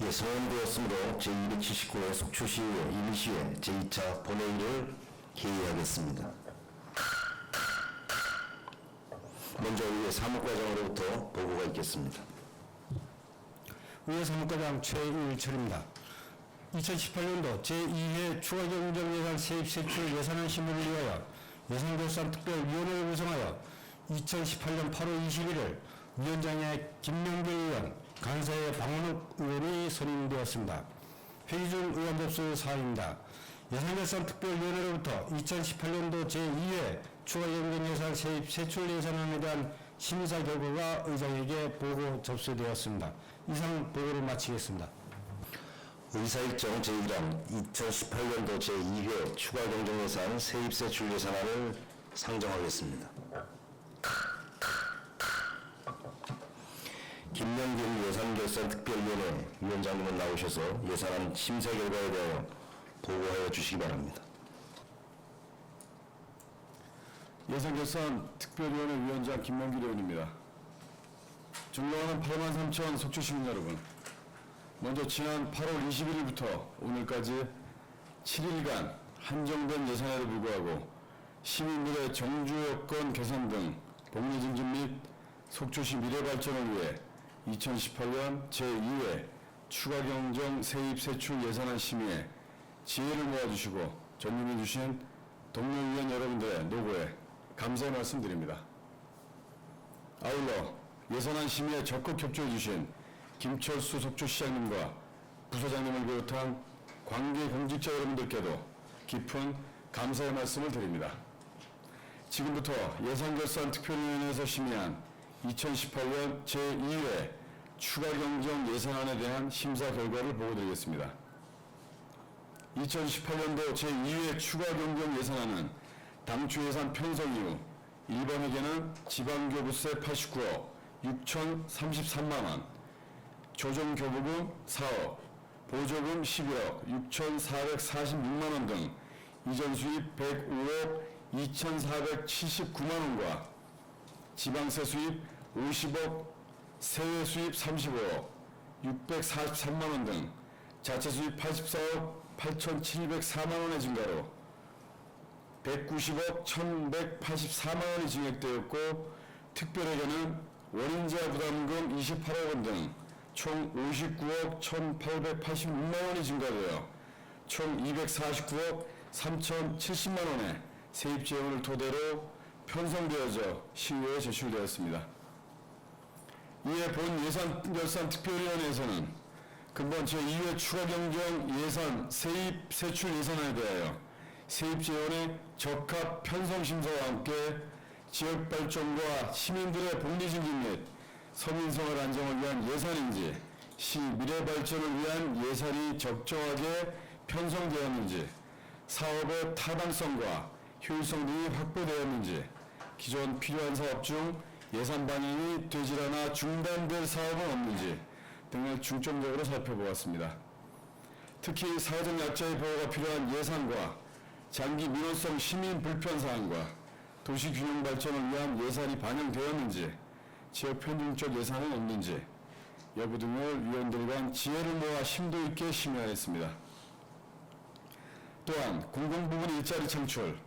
예, 소원되었으므로 제279회 속초시의회 임시회 제2차 본회의를 개의하겠습니다. 먼저 의회 사무과장으로부터 보고가 있겠습니다. 의회 사무과장 최일철입니다. 2018년도 제2회 추가경정예산 세입세출 예산안 심의를 위하여 예산결산특별위원회를 구성하여 2018년 8월 21일 위원장의 김명길 의원, 간사의 방원욱 의원이 선임되었습니다. 회의 중 의원 접수 사항입니다. 예산결산특별위원회로부터 2018년도 제2회 추가경정예산 세입세출 예산안에 대한 심사 결과가 의장에게 보고 접수되었습니다. 이상 보고를 마치겠습니다. 의사일정 제1항 2018년도 제2회 추가경정예산 세입세출 예산안을 상정하겠습니다. 김명길 예산결산특별위원회 위원장님은 나오셔서 예산안 심사 결과에 대하여 보고하여 주시기 바랍니다. 예산결산특별위원회 위원장 김명길 의원입니다. 존경하는 8만 3천 속초시민 여러분, 먼저 지난 8월 21일부터 오늘까지 7일간 한정된 예산에도 불구하고 시민들의 정주 여건 개선 등 복리 증진 및 속초시 미래 발전을 위해 2018년 제2회 추가경정 세입세출 예산안 심의에 지혜를 모아주시고 전임해 주신 동료위원 여러분들의 노고에 감사의 말씀드립니다. 아울러 예산안 심의에 적극 협조해 주신 김철수 속초시장님과 부서장님을 비롯한 관계 공직자 여러분들께도 깊은 감사의 말씀을 드립니다. 지금부터 예산결산특별위원회에서 심의한 2018년 제2회 추가경정 예산안에 대한 심사 결과를 보고드리겠습니다. 2018년도 제2회 추가경정 예산안은 당초 예산 편성 이후 일반회계는 지방교부세 89억 6,033만원, 조정교부금 4억, 보조금 11억 6,446만원 등 이전 수입 105억 2,479만원과 지방세 수입 50억, 세외 수입 35억 643만원 등 자체 수입 84억 8,704만원의 증가로 190억 1,184만원이 증액되었고, 특별회계는 원인자 부담금 28억 원 등 총 59억 1,886만원이 증가되어 총 249억 3,070만원의 세입 재원을 토대로 편성되어져 시의회에 제출되었습니다. 이에 본 예산결산특별위원회에서는 근본 제2회 추가경정 예산 세입세출 예산안에 대하여 세입 재원의 적합 편성 심사와 함께 지역 발전과 시민들의 복리 증진 및 서민생활 안정을 위한 예산인지 시 미래 발전을 위한 예산이 적정하게 편성되었는지 사업의 타당성과 효율성 등이 확보되었는지 기존 필요한 사업 중 예산 반영이 되질 않아 중단될 사업은 없는지 등을 중점적으로 살펴보았습니다. 특히 사회적 약자의 보호가 필요한 예산과 장기 민원성 시민 불편 사항과 도시 균형 발전을 위한 예산이 반영되었는지 지역 편중적 예산은 없는지 여부 등을 위원들 간 지혜를 모아 심도 있게 심의하였습니다. 또한 공공부문 일자리 창출,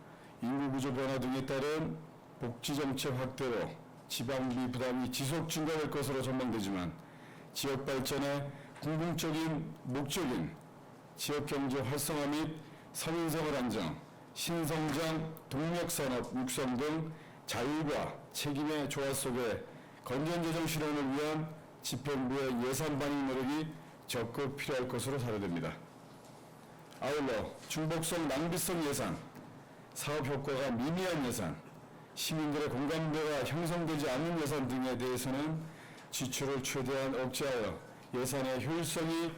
인구구조 변화 등에 따른 복지정책 확대로 지방비 부담이 지속 증가될 것으로 전망되지만 지역 발전의 궁극적인 목적인 지역경제 활성화 및 서민생활 안정, 신성장, 동력산업 육성 등 자율과 책임의 조화 속에 건전재정 실현을 위한 집행부의 예산 반영 노력이 적극 필요할 것으로 사료됩니다. 아울러 중복성 낭비성 예산, 사업 효과가 미미한 예산, 시민들의 공감대가 형성되지 않는 예산 등에 대해서는 지출을 최대한 억제하여 예산의 효율성이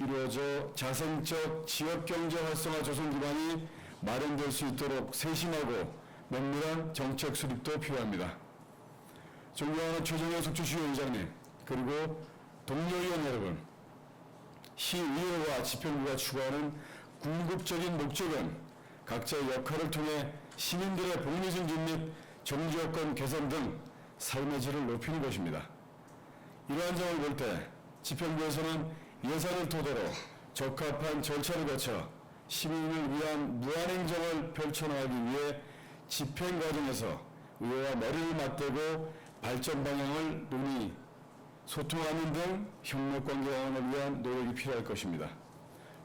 이루어져 자생적 지역경제 활성화 조성 기반이 마련될 수 있도록 세심하고 면밀한 정책 수립도 필요합니다. 존경하는 최정현 속초시 의장님, 그리고 동료위원 여러분, 시의회와 집행부가 추구하는 궁극적인 목적은 각자의 역할을 통해 시민들의 복리 증진 및 정주 여건 개선 등 삶의 질을 높이는 것입니다. 이러한 점을 볼 때 집행부에서는 예산을 토대로 적합한 절차를 거쳐 시민을 위한 무한행정을 펼쳐나가기 위해 집행 과정에서 의회와 머리를 맞대고 발전 방향을 논의, 소통하는 등 협력관계 강화를 위한 노력이 필요할 것입니다.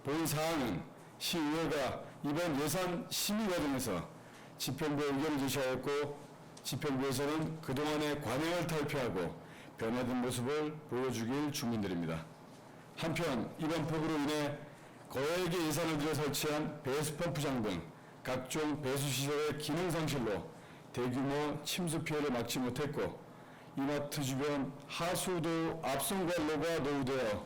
본 사항은 시의회가 이번 예산 심의 과정에서 집행부에 의견을 제시하였고 집행부에서는 그동안의 관행을 탈피하고 변화된 모습을 보여주길 주문드립니다. 한편 이번 폭우로 인해 거액의 예산을 들여 설치한 배수펌프장 등 각종 배수시설의 기능 상실로 대규모 침수 피해를 막지 못했고 이마트 주변 하수도 압송관로가 노후되어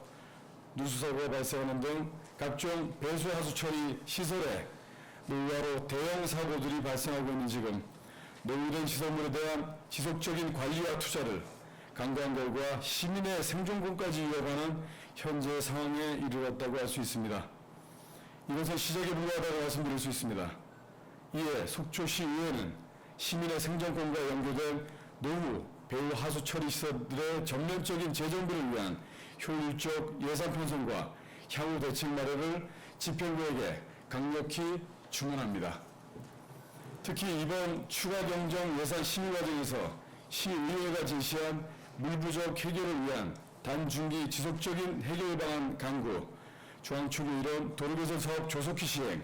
누수사고가 발생하는 등 각종 배수 하수 처리 시설에 노후화로 대형 사고들이 발생하고 있는 지금 노후된 시설물에 대한 지속적인 관리와 투자를 강구한 결과 시민의 생존권까지 위협하는 현재 상황에 이르렀다고 할 수 있습니다. 이것은 시작에 불과하다고 말씀드릴 수 있습니다. 이에 속초시 의회는 시민의 생존권과 연계된 노후, 배후 하수 처리 시설들의 전면적인 재정비를 위한 효율적 예산 편성과 향후 대책 마련을 집행부에게 강력히 주문합니다. 특히 이번 추가 경정 예산 심의 과정에서 시의회가 제시한 물 부족 해결을 위한 단중기 지속적인 해결 방안 강구, 중앙축의 이런 도로개선 사업 조속히 시행,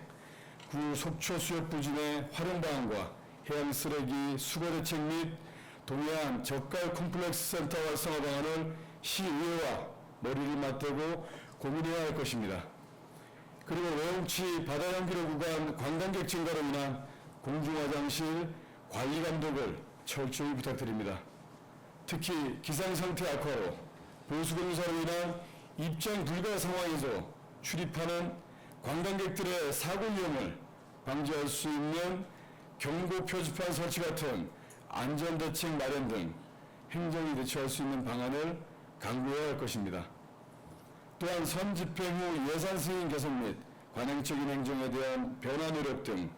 구 속초 수역 부진의 활용 방안과 해양 쓰레기 수거 대책 및 동해안 젓갈 콤플렉스 센터 활성화 방안을 시의회와 머리를 맞대고 고민해야 할 것입니다. 그리고 외용치 바다연기로 구간 관광객 증가로 인한 공중화장실 관리 감독을 철저히 부탁드립니다. 특히 기상상태 악화로 보수공사로 인한 입장 불가 상황에서 출입하는 관광객들의 사고 위험을 방지할 수 있는 경고 표지판 설치 같은 안전대책 마련 등 행정이 대처할 수 있는 방안을 강구해야 할 것입니다. 또한 선 집행 후 예산 승인 개선 및 관행적인 행정에 대한 변화 노력 등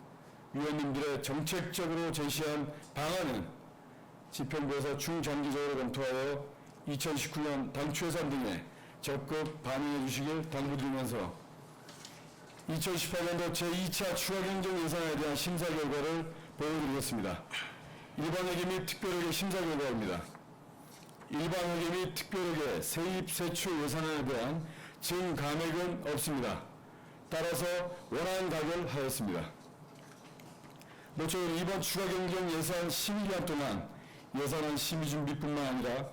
위원님들의 정책적으로 제시한 방안은 집행부에서 중장기적으로 검토하여 2019년 당초 예산 등에 적극 반영해 주시길 당부드리면서 2018년도 제2차 추가경정 예산에 대한 심사 결과를 보여드리겠습니다. 일반회계 및 특별회계 심사 결과입니다. 일반회계 및 특별회계 세입 세출 예산안에 대한 증감액은 없습니다. 따라서 원안 가결하였습니다. 모쪼록 이번 추가경정 예산 심의 기간 동안 예산안 심의 준비뿐만 아니라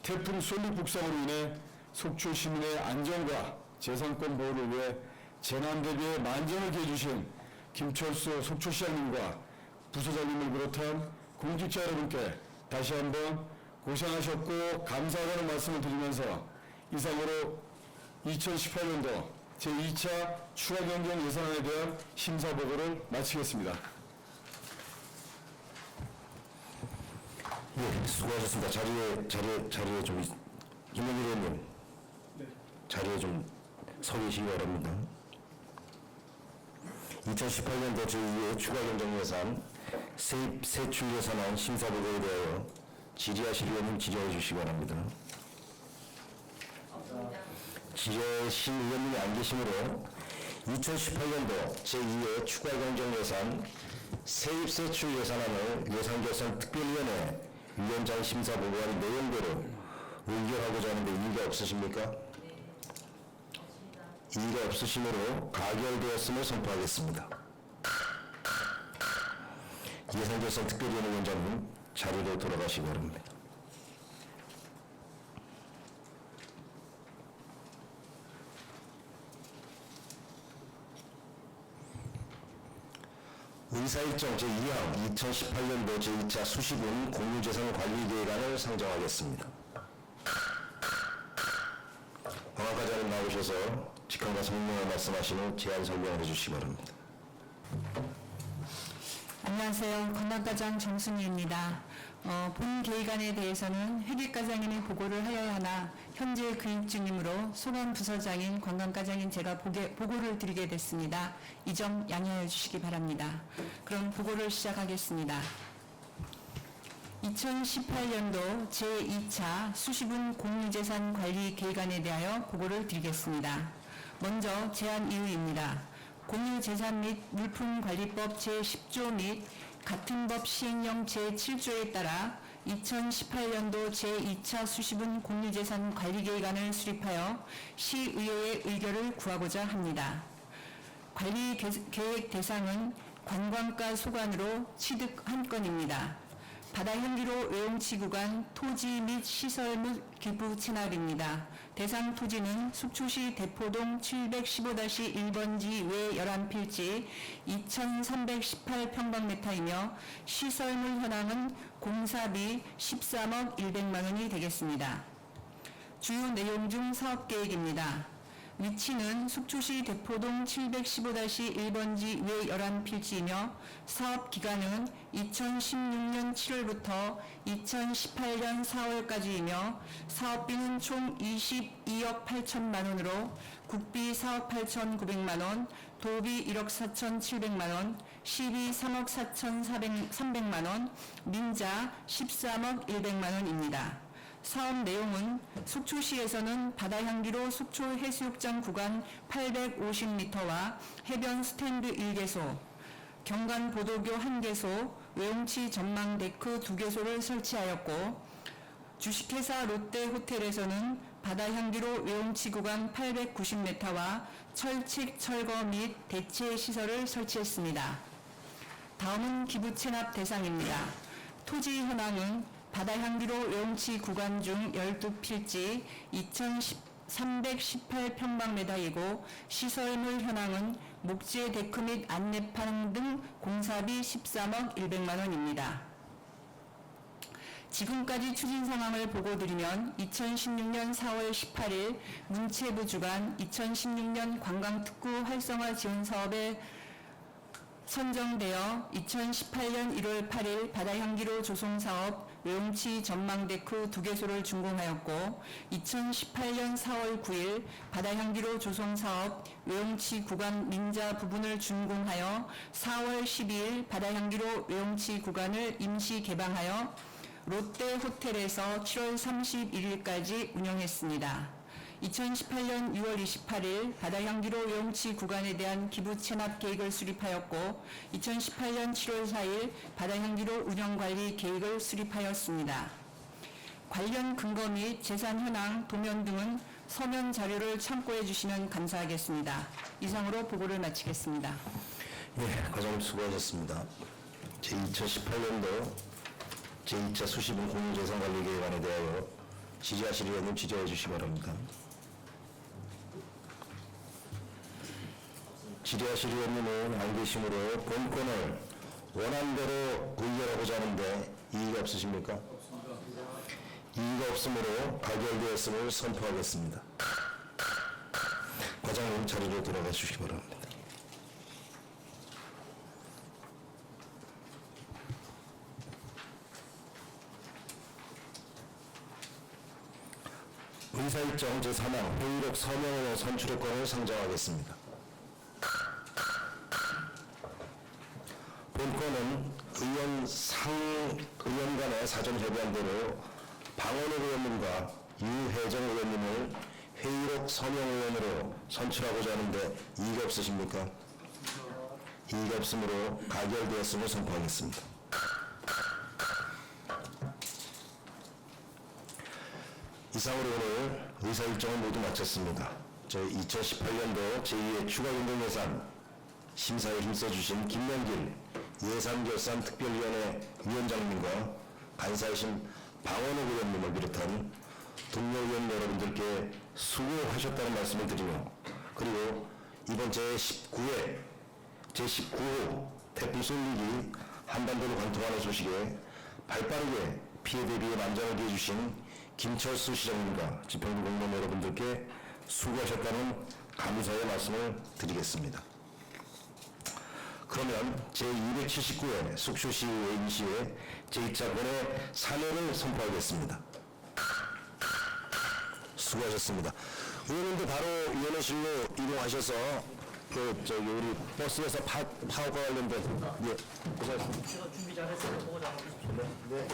태풍 솔릭 북상으로 인해 속초 시민의 안전과 재산권 보호를 위해 재난 대비에 만전을 기해주신 김철수 속초시장님과 부서장님을 비롯한 공직자 여러분께 다시 한번 고생하셨고 감사하다는 말씀을 드리면서 이상으로 2018년도 제2차 추가경정 예산안에 대한 심사보고를 마치겠습니다. 예, 수고하셨습니다. 자리에 좀 김영일 의원님, 자리에 좀 서 계시기 바랍니다. 2018년도 제2회 추가경정 예산 세입 세출 예산안 심사보고에 대하여 질의하실 의원님 질의해 주시기 바랍니다. 질의하실 의원님이 안 계시므로 2018년도 제2회 추가경정 예산 세입 세출 예산안을 예산결산 특별위원회 위원장 심사 보고하는 내용대로 의결하고자 하는데 이의가 없으십니까? 이의가 없으시므로 가결되었음을 선포하겠습니다. 예산결산 특별위원회 위원장님 자리로 돌아가시기 바랍니다. 의사일정 제2항 2018년도 제2차 수시군 공유재산관리계획안을 상정하겠습니다. 황학과장님 나오셔서 직함과 성명을 말씀하신 후 제안 설명을 해주시기 바랍니다. 안녕하세요. 관광과장 정순희입니다. 본 계획안에 대해서는 회계과장인의 보고를 하여야 하나 현재 구입 중이므로 소관 부서장인 관광과장인 제가 보고를 드리게 됐습니다. 이 점 양해하여 주시기 바랍니다. 그럼 보고를 시작하겠습니다. 2018년도 제2차 수시분 공유재산 관리 계획안에 대하여 보고를 드리겠습니다. 먼저 제안 이유입니다. 공유재산 및 물품관리법 제10조 및 같은 법 시행령 제7조에 따라 2018년도 제2차 수시분 공유재산 관리계획안을 수립하여 시의회의 의결을 구하고자 합니다. 관리계획 대상은 관광가 소관으로 취득 한 건입니다. 바다 향기로 외용치 구간 토지 및 시설물 기부 체납입니다. 대상 토지는 속초시 대포동 715-1번지 외 11필지 2318평방미터이며 시설물 현황은 공사비 13억 100만 원이 되겠습니다. 주요 내용 중 사업계획입니다. 위치는 속초시 대포동 715-1번지 외 11필지이며 사업기간은 2016년 7월부터 2018년 4월까지이며 사업비는 총 22억 8천만 원으로 국비 4억 8,900만 원, 도비 1억 4,700만 원, 시비 3억 4,300만 원, 민자 13억 100만 원입니다. 사업 내용은 속초시에서는 바다 향기로 속초 해수욕장 구간 850m와 해변 스탠드 1개소, 경관 보도교 1개소, 외용치 전망 데크 2개소를 설치하였고 주식회사 롯데호텔에서는 바다 향기로 외용치 구간 890m와 철책 철거 및 대체 시설을 설치했습니다. 다음은 기부 체납 대상입니다. 토지 현황은 바다 향기로 외용치 구간 중 12필지 2318평방미터이고 시설물 현황은 목재 데크 및 안내판 등 공사비 13억 100만 원입니다. 지금까지 추진 상황을 보고드리면 2016년 4월 18일 문체부 주관 2016년 관광특구 활성화 지원 사업에 선정되어 2018년 1월 8일 바다향기로 조성사업 외용치 전망데크 2개소를 준공하였고 2018년 4월 9일 바다향기로 조성사업 외용치 구간 민자 부분을 준공하여 4월 12일 바다향기로 외용치 구간을 임시 개방하여 롯데호텔에서 7월 31일까지 운영했습니다. 2018년 6월 28일 바다향기로 외용치 구간에 대한 기부 체납 계획을 수립하였고 2018년 7월 4일 바다향기로 운영관리 계획을 수립하였습니다. 관련 근거 및 재산 현황, 도면 등은 서면 자료를 참고해 주시면 감사하겠습니다. 이상으로 보고를 마치겠습니다. 예, 과장님 수고하셨습니다. 제2018년도 제2차 수시분 공유재산관리계획안에 대하여 질의하실 의원님 질의해 주시기 바랍니다. 질의하실 의원님은 안 계시므로 본건을 원안대로 의결하고자 하는데 이의가 없으십니까? 이의가 없으므로 가결되었음을 선포하겠습니다. 과장님 자리로 돌아가 주시기 바랍니다. 의사일정 제3항 회의록 서명으로 선출의 권을 상정하겠습니다. 본건은 의원 간의 사전 협의한 대로 방원호 의원님과 유혜정 의원님을 회의록 서명 의원으로 선출하고자 하는데 이의가 없으십니까? 이의가 없으므로 가결되었음을 선포하겠습니다. 이상으로 오늘 의사일정을 모두 마쳤습니다. 저희 2018년도 제2회 추가연동예산 심사에 힘써주신 김명길 예산결산특별위원회 위원장님과 간사이신 방원호 의원님을 비롯한 동료 의원 여러분들께 수고하셨다는 말씀을 드리며 그리고 이번 제19호 태풍 솔릭이 한반도로 관통하는 소식에 발빠르게 피해 대비에 만장을 기해주신 김철수 시장님과 집행부 공무원 여러분들께 수고하셨다는 감사의 말씀을 드리겠습니다. 그러면 제279회 속초시 의회인시회 제2차 본회 사례를 선포하겠습니다. 수고하셨습니다. 의원님도 바로 위원회실로 이동하셔서 저기 우리 버스에서 파업과 관련된 예, 고생하셨습니다. 제가 준비 잘했어요. 보고 잘 하십시오. 네.